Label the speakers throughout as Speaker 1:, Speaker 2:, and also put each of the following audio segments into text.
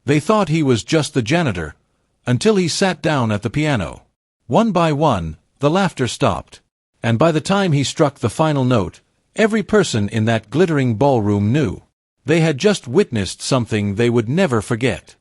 Speaker 1: They thought he was just the janitor, until he sat down at the piano. One by one, the laughter stopped. And by the time he struck the final note, every person in that glittering ballroom knew. They had just witnessed something they would never forget.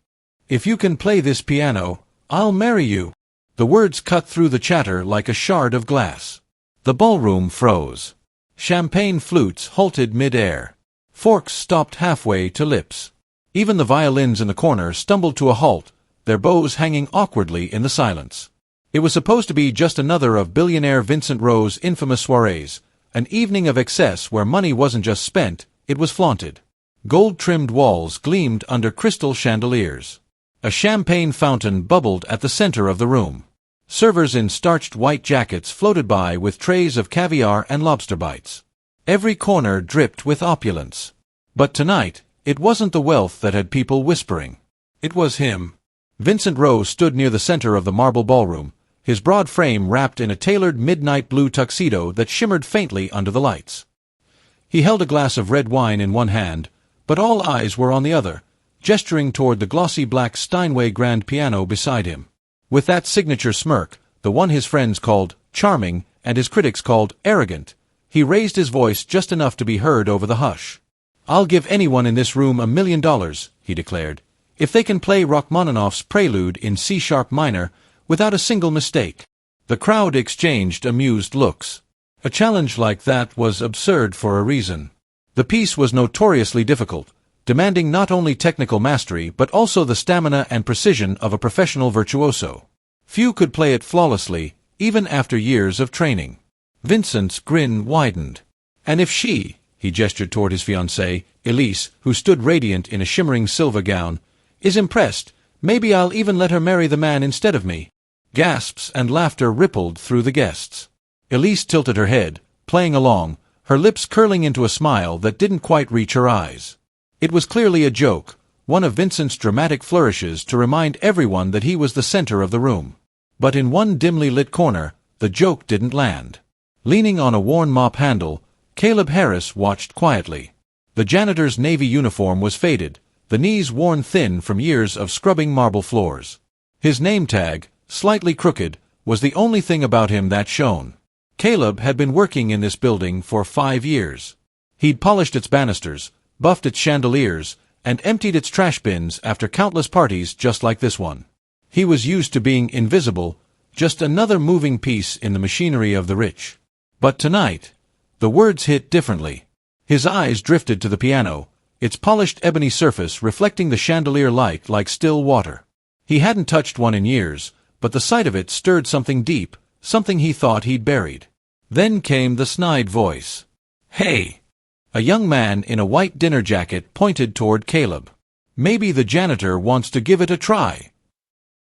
Speaker 1: "If you can play this piano, I'll marry you." The words cut through the chatter like a shard of glass. The ballroom froze. Champagne flutes halted mid-air. Forks stopped halfway to lips. Even the violins in the corner stumbled to a halt, their bows hanging awkwardly in the silence. It was supposed to be just another of Billionaire Vincent Rowe's infamous soirees, an evening of excess where money wasn't just spent, it was flaunted. Gold-trimmed walls gleamed under crystal chandeliers. A champagne fountain bubbled at the center of the room. Servers in starched white jackets floated by with trays of caviar and lobster bites. Every corner dripped with opulence. But tonight, it wasn't the wealth that had people whispering. It was him. Vincent Rowe stood near the center of the marble ballroom, his broad frame wrapped in a tailored midnight blue tuxedo that shimmered faintly under the lights. He held a glass of red wine in one hand, but all eyes were on the other, gesturing toward the glossy black Steinway grand piano beside him. With that signature smirk, the one his friends called charming and his critics called arrogant, he raised his voice just enough to be heard over the hush. "I'll give anyone in this room $1 million, he declared, if they can play Rachmaninoff's Prelude in C-sharp minor without a single mistake." The crowd exchanged amused looks. A challenge like that was absurd for a reason. The piece was notoriously difficult, demanding not only technical mastery but also the stamina and precision of a professional virtuoso. Few could play it flawlessly, even after years of training. Vincent's grin widened. "And if she," he gestured toward his fiancée, Elise, who stood radiant in a shimmering silver gown, "is impressed, maybe I'll even let her marry the man instead of me." Gasps and laughter rippled through the guests. Elise tilted her head, playing along, her lips curling into a smile that didn't quite reach her eyes. It was clearly a joke, one of Vincent's dramatic flourishes to remind everyone that he was the center of the room. But in one dimly lit corner, the joke didn't land. Leaning on a worn mop handle, Caleb Harris watched quietly. The janitor's navy uniform was faded, the knees worn thin from years of scrubbing marble floors. His name tag, slightly crooked, was the only thing about him that shone. Caleb had been working in this building for 5 years. He'd polished its banisters, buffed its chandeliers, and emptied its trash bins after countless parties just like this one. He was used to being invisible, just another moving piece in the machinery of the rich. But tonight, the words hit differently. His eyes drifted to the piano, its polished ebony surface reflecting the chandelier light like still water. He hadn't touched one in years, but the sight of it stirred something deep, something he thought he'd buried. Then came the snide voice. "Hey!" A young man in a white dinner jacket pointed toward Caleb. "Maybe the janitor wants to give it a try."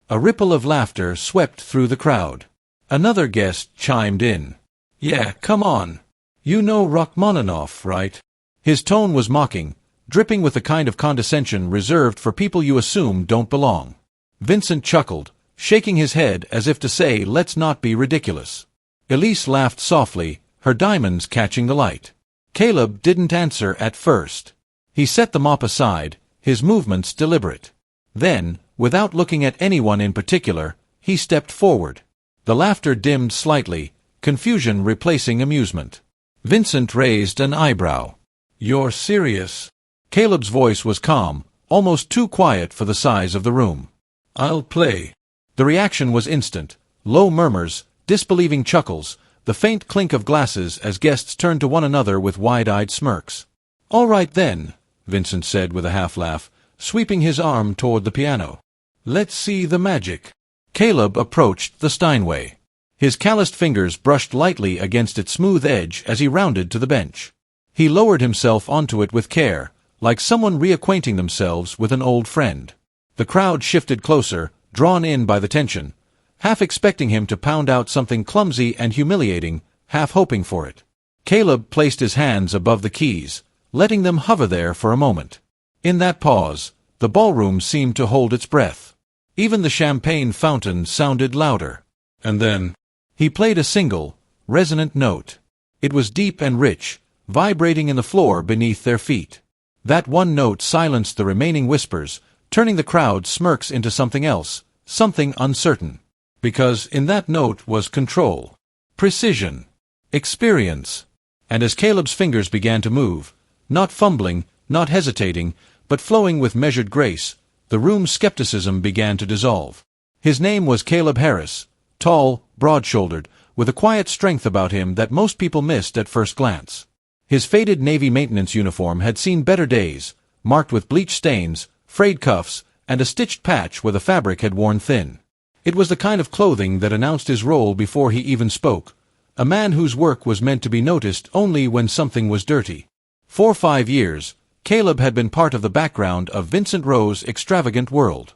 Speaker 1: A ripple of laughter swept through the crowd. Another guest chimed in. "Yeah, come on. You know Rachmaninoff, right?" His tone was mocking, dripping with the kind of condescension reserved for people you assume don't belong. Vincent chuckled, shaking his head as if to say, "Let's not be ridiculous." Elise laughed softly, her diamonds catching the light. Caleb didn't answer at first. He set the mop aside, his movements deliberate. Then, without looking at anyone in particular, he stepped forward. The laughter dimmed slightly, confusion replacing amusement. Vincent raised an eyebrow. "You're serious?" Caleb's voice was calm, almost too quiet for the size of the room. "I'll play." The reaction was instant. Low murmurs, disbelieving chuckles, the faint clink of glasses as guests turned to one another with wide-eyed smirks. "All right then," Vincent said with a half-laugh, sweeping his arm toward the piano. "Let's see the magic." Caleb approached the Steinway. His calloused fingers brushed lightly against its smooth edge as he rounded to the bench. He lowered himself onto it with care, like someone reacquainting themselves with an old friend. The crowd shifted closer, drawn in by the tension, half expecting him to pound out something clumsy and humiliating, half hoping for it. Caleb placed his hands above the keys, letting them hover there for a moment. In that pause, the ballroom seemed to hold its breath. Even the champagne fountain sounded louder. And then, he played a single, resonant note. It was deep and rich, vibrating in the floor beneath their feet. That one note silenced the remaining whispers, turning the crowd's smirks into something else, something uncertain. Because in that note was control, precision, experience. And as Caleb's fingers began to move, not fumbling, not hesitating, but flowing with measured grace, the room's skepticism began to dissolve. His name was Caleb Harris, tall, broad-shouldered, with a quiet strength about him that most people missed at first glance. His faded Navy maintenance uniform had seen better days, marked with bleach stains, frayed cuffs, and a stitched patch where the fabric had worn thin. It was the kind of clothing that announced his role before he even spoke, a man whose work was meant to be noticed only when something was dirty. For 5 years, Caleb had been part of the background of Vincent Rowe's extravagant world.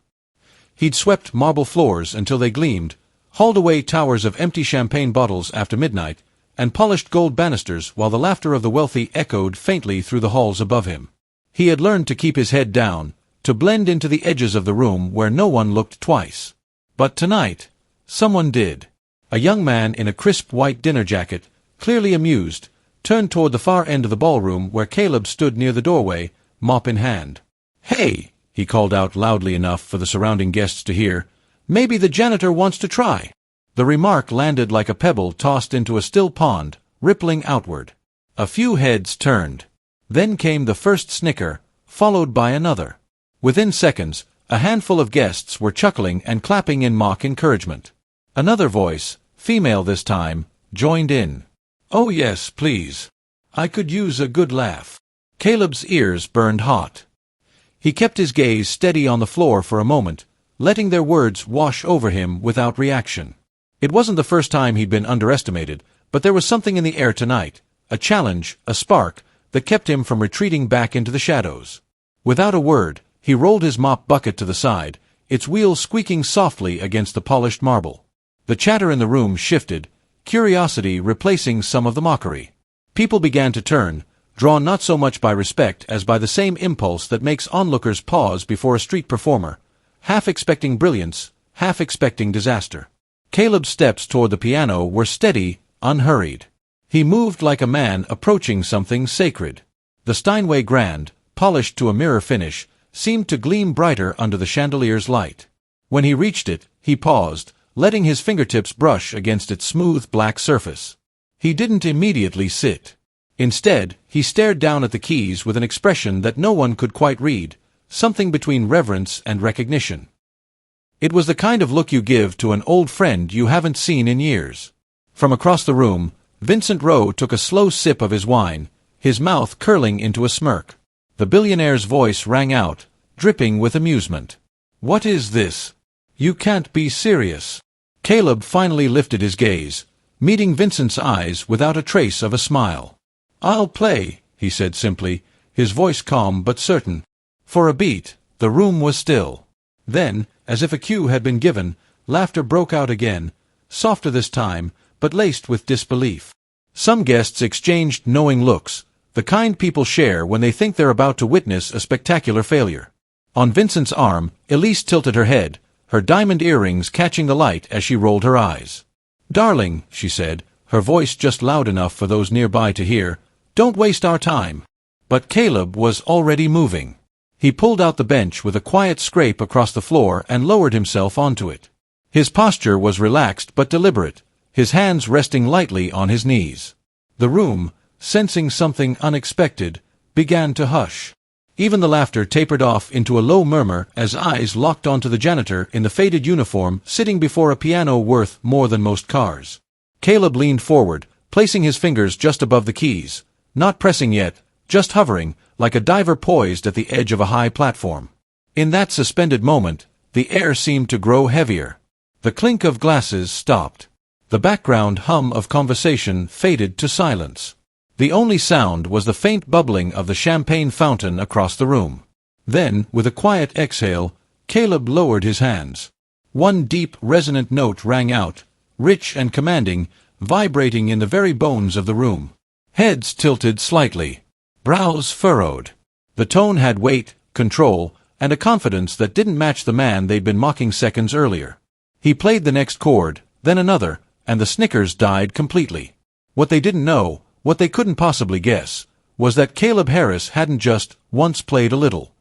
Speaker 1: He'd swept marble floors until they gleamed, hauled away towers of empty champagne bottles after midnight, and polished gold banisters while the laughter of the wealthy echoed faintly through the halls above him. He had learned to keep his head down, to blend into the edges of the room where no one looked twice. But tonight, someone did. A young man in a crisp white dinner jacket, clearly amused, turned toward the far end of the ballroom where Caleb stood near the doorway, mop in hand. "Hey!" he called out loudly enough for the surrounding guests to hear. "Maybe the janitor wants to try." The remark landed like a pebble tossed into a still pond, rippling outward. A few heads turned. Then came the first snicker, followed by another. Within seconds, a handful of guests were chuckling and clapping in mock encouragement. Another voice, female this time, joined in. "Oh yes, please. I could use a good laugh." Caleb's ears burned hot. He kept his gaze steady on the floor for a moment, letting their words wash over him without reaction. It wasn't the first time he'd been underestimated, but there was something in the air tonight, a challenge, a spark, that kept him from retreating back into the shadows. Without a word, he rolled his mop bucket to the side, its wheels squeaking softly against the polished marble. The chatter in the room shifted, curiosity replacing some of the mockery. People began to turn, drawn not so much by respect as by the same impulse that makes onlookers pause before a street performer, half expecting brilliance, half expecting disaster. Caleb's steps toward the piano were steady, unhurried. He moved like a man approaching something sacred. The Steinway Grand, polished to a mirror finish, seemed to gleam brighter under the chandelier's light. When he reached it, he paused, letting his fingertips brush against its smooth black surface. He didn't immediately sit. Instead, he stared down at the keys with an expression that no one could quite read, something between reverence and recognition. It was the kind of look you give to an old friend you haven't seen in years. From across the room, Vincent Rowe took a slow sip of his wine, his mouth curling into a smirk. The billionaire's voice rang out, dripping with amusement. "What is this? You can't be serious." Caleb finally lifted his gaze, meeting Vincent's eyes without a trace of a smile. "I'll play," he said simply, his voice calm but certain. For a beat, the room was still. Then, as if a cue had been given, laughter broke out again, softer this time, but laced with disbelief. Some guests exchanged knowing looks, the kind people share when they think they're about to witness a spectacular failure. On Vincent's arm, Elise tilted her head, her diamond earrings catching the light as she rolled her eyes. "Darling," she said, her voice just loud enough for those nearby to hear, "don't waste our time." But Caleb was already moving. He pulled out the bench with a quiet scrape across the floor and lowered himself onto it. His posture was relaxed but deliberate, his hands resting lightly on his knees. The room, sensing something unexpected, began to hush. Even the laughter tapered off into a low murmur as eyes locked onto the janitor in the faded uniform sitting before a piano worth more than most cars. Caleb leaned forward, placing his fingers just above the keys, not pressing yet, just hovering, like a diver poised at the edge of a high platform. In that suspended moment, the air seemed to grow heavier. The clink of glasses stopped. The background hum of conversation faded to silence. The only sound was the faint bubbling of the champagne fountain across the room. Then, with a quiet exhale, Caleb lowered his hands. One deep, resonant note rang out, rich and commanding, vibrating in the very bones of the room. Heads tilted slightly. Brows furrowed. The tone had weight, control, and a confidence that didn't match the man they'd been mocking seconds earlier. He played the next chord, then another, and the snickers died completely. What they didn't know, what they couldn't possibly guess, was that Caleb Harris hadn't just once played a little.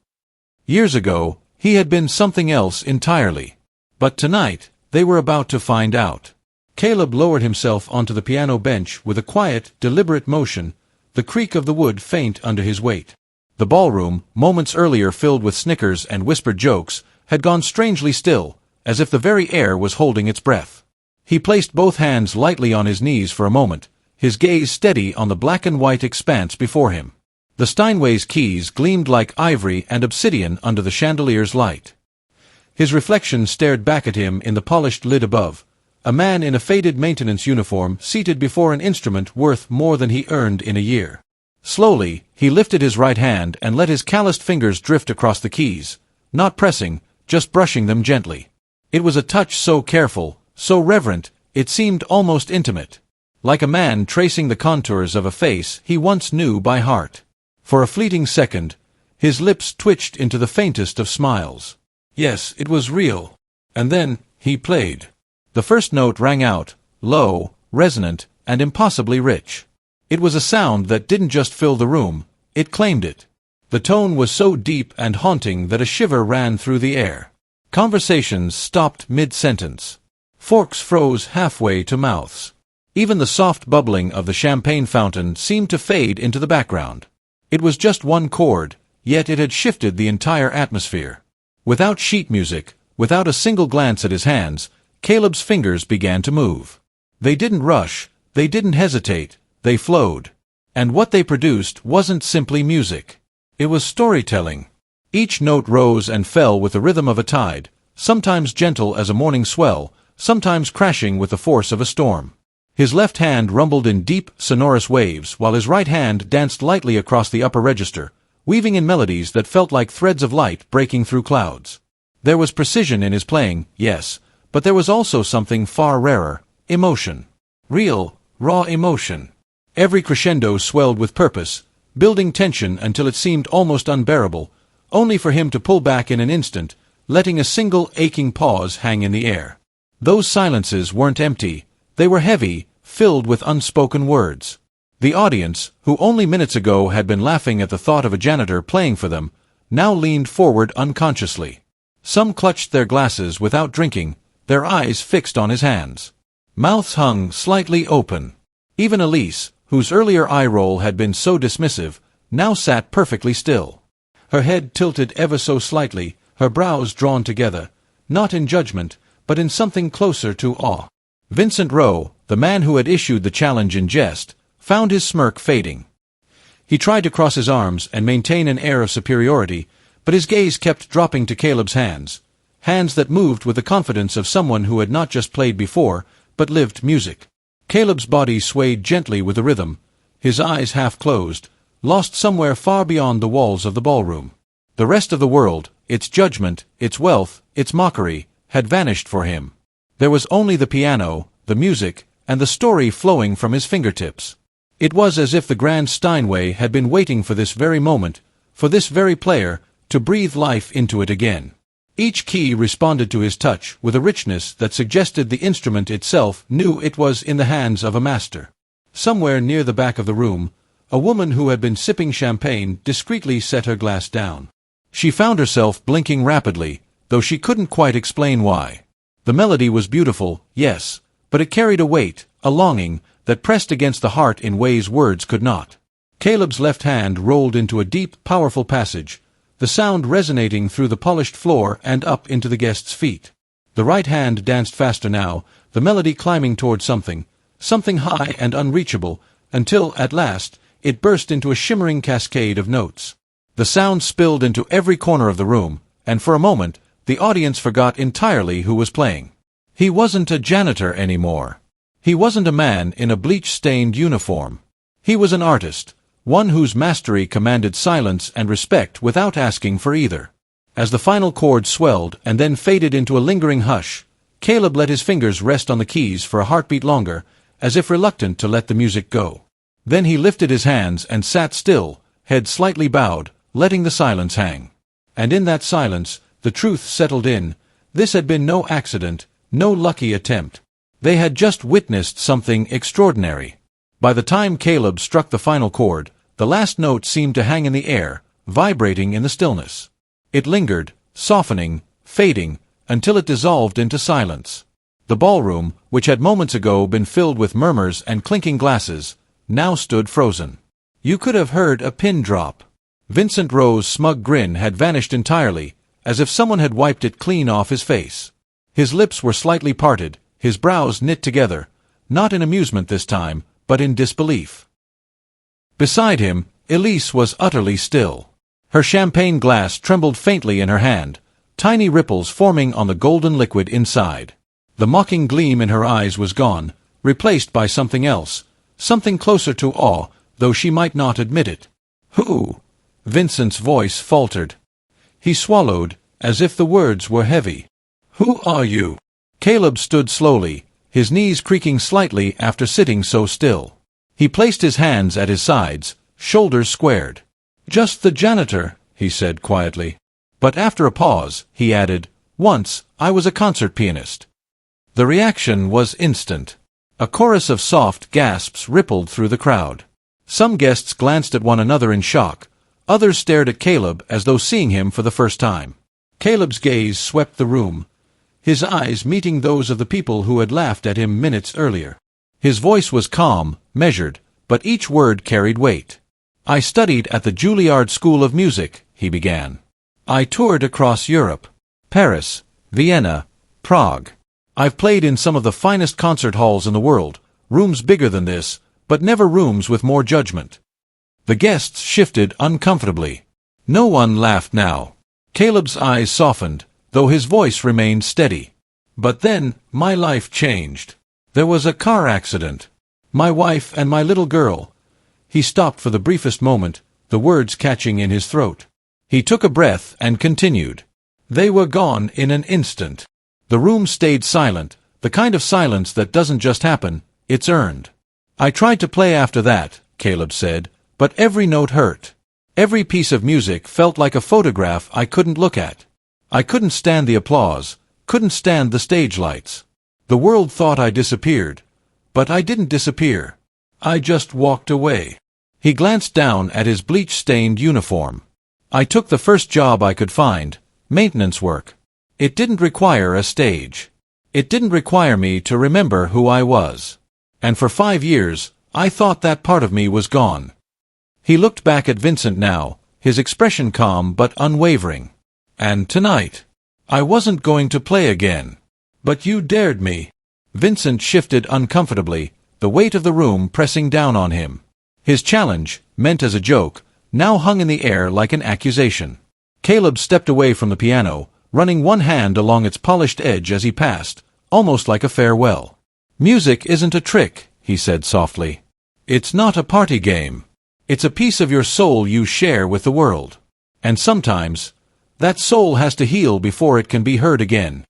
Speaker 1: Years ago, He had been something else entirely. But tonight, they were about to find out. Caleb lowered himself onto the piano bench with a quiet, deliberate motion, the creak of the wood faint under his weight. The ballroom, moments earlier filled with snickers and whispered jokes, had gone strangely still, as if the very air was holding its breath. He placed both hands lightly on his knees for a moment, his gaze steady on the black and white expanse before him. The Steinway's keys gleamed like ivory and obsidian under the chandelier's light. His reflection stared back at him in the polished lid above, a man in a faded maintenance uniform seated before an instrument worth more than he earned in a year. Slowly, he lifted his right hand and let his calloused fingers drift across the keys, not pressing, just brushing them gently. It was a touch so careful, so reverent, it seemed almost intimate. Like a man tracing the contours of a face he once knew by heart. For a fleeting second, his lips twitched into the faintest of smiles. Yes, it was real. And then, he played. The first note rang out, low, resonant, and impossibly rich. It was a sound that didn't just fill the room, it claimed it. The tone was so deep and haunting that a shiver ran through the air. Conversations stopped mid-sentence. Forks froze halfway to mouths. Even the soft bubbling of the champagne fountain seemed to fade into the background. It was just one chord, yet it had shifted the entire atmosphere. Without sheet music, without a single glance at his hands, Caleb's fingers began to move. They didn't rush, they didn't hesitate, they flowed. And what they produced wasn't simply music. It was storytelling. Each note rose and fell with the rhythm of a tide, sometimes gentle as a morning swell, sometimes crashing with the force of a storm. His left hand rumbled in deep, sonorous waves, while his right hand danced lightly across the upper register, weaving in melodies that felt like threads of light breaking through clouds. There was precision in his playing, yes, but there was also something far rarer, emotion. Real, raw emotion. Every crescendo swelled with purpose, building tension until it seemed almost unbearable, only for him to pull back in an instant, letting a single aching pause hang in the air. Those silences weren't empty, they were heavy, filled with unspoken words. The audience, who only minutes ago had been laughing at the thought of a janitor playing for them, now leaned forward unconsciously. Some clutched their glasses without drinking, their eyes fixed on his hands. Mouths hung slightly open. Even Elise, whose earlier eye roll had been so dismissive, now sat perfectly still. Her head tilted ever so slightly, her brows drawn together, not in judgment, but in something closer to awe. Vincent Rowe, the man who had issued the challenge in jest, found his smirk fading. He tried to cross his arms and maintain an air of superiority, but his gaze kept dropping to Caleb's hands, hands that moved with the confidence of someone who had not just played before, but lived music. Caleb's body swayed gently with the rhythm, his eyes half closed, lost somewhere far beyond the walls of the ballroom. The rest of the world, its judgment, its wealth, its mockery, had vanished for him. There was only the piano, the music, and the story flowing from his fingertips. It was as if the Grand Steinway had been waiting for this very moment, for this very player, to breathe life into it again. Each key responded to his touch with a richness that suggested the instrument itself knew it was in the hands of a master. Somewhere near the back of the room, a woman who had been sipping champagne discreetly set her glass down. She found herself blinking rapidly, though she couldn't quite explain why. The melody was beautiful, yes, but it carried a weight, a longing, that pressed against the heart in ways words could not. Caleb's left hand rolled into a deep, powerful passage, the sound resonating through the polished floor and up into the guest's feet. The right hand danced faster now, the melody climbing toward something high and unreachable, until, at last, it burst into a shimmering cascade of notes. The sound spilled into every corner of the room, and for a moment, the audience forgot entirely who was playing. He wasn't a janitor anymore. He wasn't a man in a bleach-stained uniform. He was an artist, one whose mastery commanded silence and respect without asking for either. As the final chord swelled and then faded into a lingering hush, Caleb let his fingers rest on the keys for a heartbeat longer, as if reluctant to let the music go. Then he lifted his hands and sat still, head slightly bowed, letting the silence hang. And in that silence, the truth settled in. This had been no accident, no lucky attempt. They had just witnessed something extraordinary. By the time Caleb struck the final chord, the last note seemed to hang in the air, vibrating in the stillness. It lingered, softening, fading, until it dissolved into silence. The ballroom, which had moments ago been filled with murmurs and clinking glasses, now stood frozen. You could have heard a pin drop. Vincent Rowe's smug grin had vanished entirely, as if someone had wiped it clean off his face. His lips were slightly parted, his brows knit together, not in amusement this time, but in disbelief. Beside him, Elise was utterly still. Her champagne glass trembled faintly in her hand, tiny ripples forming on the golden liquid inside. The mocking gleam in her eyes was gone, replaced by something else, something closer to awe, though she might not admit it. "Who?" Vincent's voice faltered. He swallowed, as if the words were heavy. "Who are you?" Caleb stood slowly, his knees creaking slightly after sitting so still. He placed his hands at his sides, shoulders squared. "Just the janitor," he said quietly. But after a pause, he added, "Once, I was a concert pianist." The reaction was instant. A chorus of soft gasps rippled through the crowd. Some guests glanced at one another in shock, others stared at Caleb as though seeing him for the first time. Caleb's gaze swept the room, his eyes meeting those of the people who had laughed at him minutes earlier. His voice was calm, measured, but each word carried weight. "I studied at the Juilliard School of Music," he began. "I toured across Europe. Paris, Vienna, Prague. I've played in some of the finest concert halls in the world, rooms bigger than this, but never rooms with more judgment." The guests shifted uncomfortably. No one laughed now. Caleb's eyes softened, though his voice remained steady. "But then, my life changed. There was a car accident. My wife and my little girl." He stopped for the briefest moment, the words catching in his throat. He took a breath and continued. "They were gone in an instant." The room stayed silent, the kind of silence that doesn't just happen, it's earned. "I tried to play after that," Caleb said, "but every note hurt. Every piece of music felt like a photograph I couldn't look at. I couldn't stand the applause, couldn't stand the stage lights. The world thought I disappeared, but I didn't disappear. I just walked away." He glanced down at his bleach-stained uniform. "I took the first job I could find, maintenance work. It didn't require a stage. It didn't require me to remember who I was. And for 5 years, I thought that part of me was gone." He looked back at Vincent now, his expression calm but unwavering. "And tonight, I wasn't going to play again. But you dared me." Vincent shifted uncomfortably, the weight of the room pressing down on him. His challenge, meant as a joke, now hung in the air like an accusation. Caleb stepped away from the piano, running one hand along its polished edge as he passed, almost like a farewell. "Music isn't a trick," he said softly. "It's not a party game. It's a piece of your soul you share with the world. And sometimes, that soul has to heal before it can be heard again."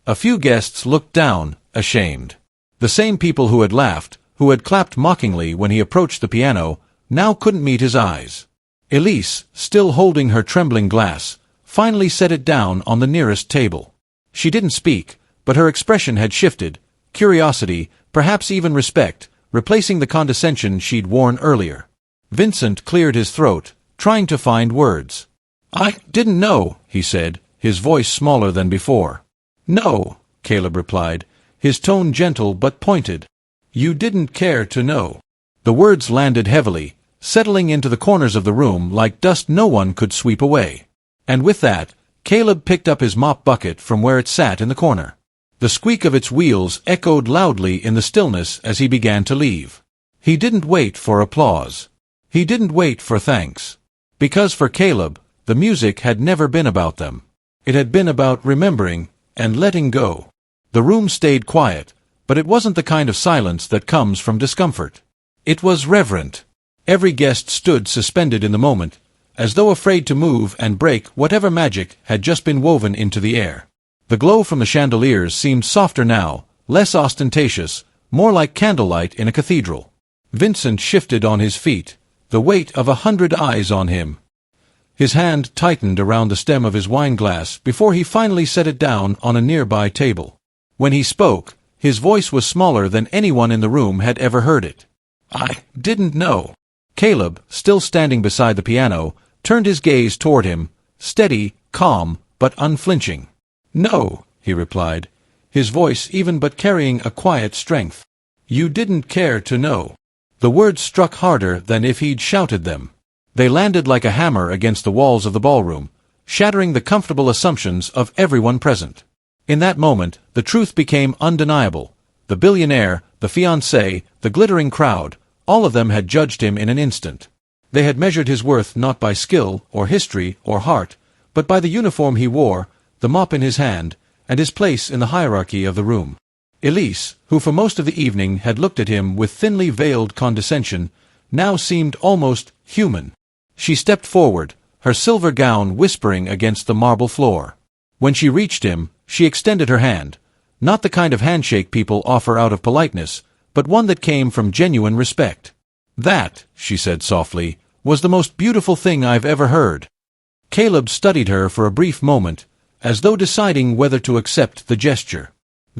Speaker 1: A few guests looked down, ashamed. The same people who had laughed, who had clapped mockingly when he approached the piano, now couldn't meet his eyes. Elise, still holding her trembling glass, finally set it down on the nearest table. She didn't speak, but her expression had shifted, curiosity, perhaps even respect, replacing the condescension she'd worn earlier. Vincent cleared his throat, trying to find words. "I didn't know," he said, his voice smaller than before. "No," Caleb replied, his tone gentle but pointed. "You didn't care to know." The words landed heavily, settling into the corners of the room like dust no one could sweep away. And with that, Caleb picked up his mop bucket from where it sat in the corner. The squeak of its wheels echoed loudly in the stillness as he began to leave. He didn't wait for applause. He didn't wait for thanks. Because for Caleb, the music had never been about them. It had been about remembering and letting go. The room stayed quiet, but it wasn't the kind of silence that comes from discomfort. It was reverent. Every guest stood suspended in the moment, as though afraid to move and break whatever magic had just been woven into the air. The glow from the chandeliers seemed softer now, less ostentatious, more like candlelight in a cathedral. Vincent shifted on his feet, the weight of 100 eyes on him. His hand tightened around the stem of his wine glass before he finally set it down on a nearby table. When he spoke, his voice was smaller than anyone in the room had ever heard it. "I didn't know." Caleb, still standing beside the piano, turned his gaze toward him, steady, calm, but unflinching. "No," he replied, his voice even but carrying a quiet strength. "You didn't care to know." The words struck harder than if he'd shouted them. They landed like a hammer against the walls of the ballroom, shattering the comfortable assumptions of everyone present. In that moment, the truth became undeniable. The billionaire, the fiancé, the glittering crowd, all of them had judged him in an instant. They had measured his worth not by skill, or history, or heart, but by the uniform he wore, the mop in his hand, and his place in the hierarchy of the room. Elise, who for most of the evening had looked at him with thinly veiled condescension, now seemed almost human. She stepped forward, her silver gown whispering against the marble floor. When she reached him, she extended her hand, not the kind of handshake people offer out of politeness, but one that came from genuine respect. "That," she said softly, "was the most beautiful thing I've ever heard." Caleb studied her for a brief moment, as though deciding whether to accept the gesture.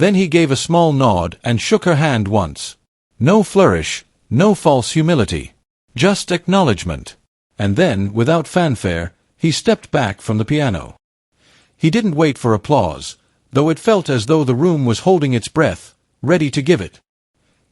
Speaker 1: Then he gave a small nod and shook her hand once. No flourish, no false humility. Just acknowledgement. And then, without fanfare, he stepped back from the piano. He didn't wait for applause, though it felt as though the room was holding its breath, ready to give it.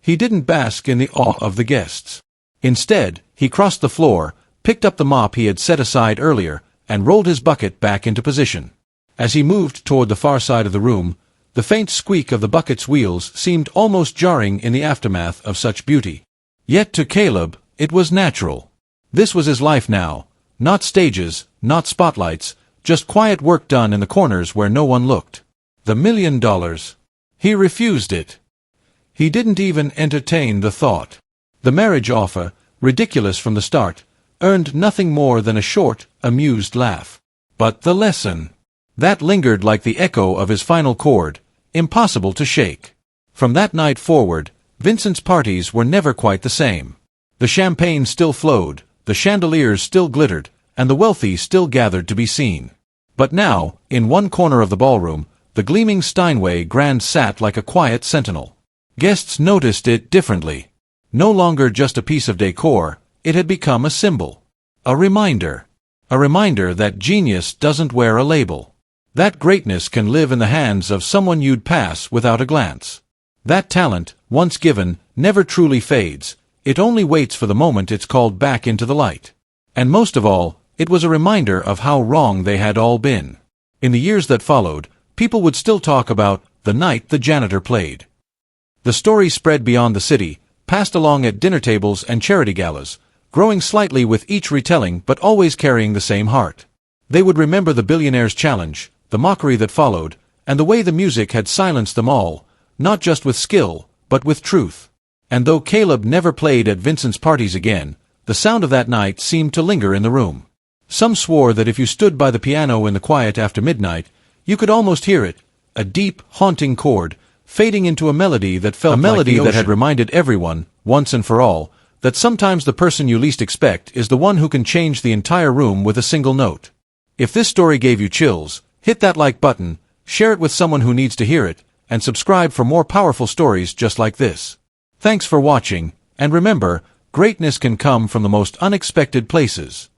Speaker 1: He didn't bask in the awe of the guests. Instead, he crossed the floor, picked up the mop he had set aside earlier, and rolled his bucket back into position. As he moved toward the far side of the room, the faint squeak of the bucket's wheels seemed almost jarring in the aftermath of such beauty. Yet to Caleb, it was natural. This was his life now. Not stages, not spotlights, just quiet work done in the corners where no one looked. The $1 million. He refused it. He didn't even entertain the thought. The marriage offer, ridiculous from the start, earned nothing more than a short, amused laugh. But the lesson. That lingered like the echo of his final chord, impossible to shake. From that night forward, Vincent's parties were never quite the same. The champagne still flowed, the chandeliers still glittered, and the wealthy still gathered to be seen. But now, in one corner of the ballroom, the gleaming Steinway grand sat like a quiet sentinel. Guests noticed it differently. No longer just a piece of decor, it had become a symbol. A reminder. A reminder that genius doesn't wear a label. That greatness can live in the hands of someone you'd pass without a glance. That talent, once given, never truly fades. It only waits for the moment it's called back into the light. And most of all, it was a reminder of how wrong they had all been. In the years that followed, people would still talk about the night the janitor played. The story spread beyond the city, passed along at dinner tables and charity galas, growing slightly with each retelling but always carrying the same heart. They would remember the billionaire's challenge, the mockery that followed, and the way the music had silenced them all, not just with skill, but with truth. And though Caleb never played at Vincent's parties again, the sound of that night seemed to linger in the room. Some swore that if you stood by the piano in the quiet after midnight, you could almost hear it, a deep, haunting chord, fading into a melody that felt like the ocean. A melody that had reminded everyone, once and for all, that sometimes the person you least expect is the one who can change the entire room with a single note. If this story gave you chills, hit that like button, share it with someone who needs to hear it, and subscribe for more powerful stories just like this. Thanks for watching, and remember, greatness can come from the most unexpected places.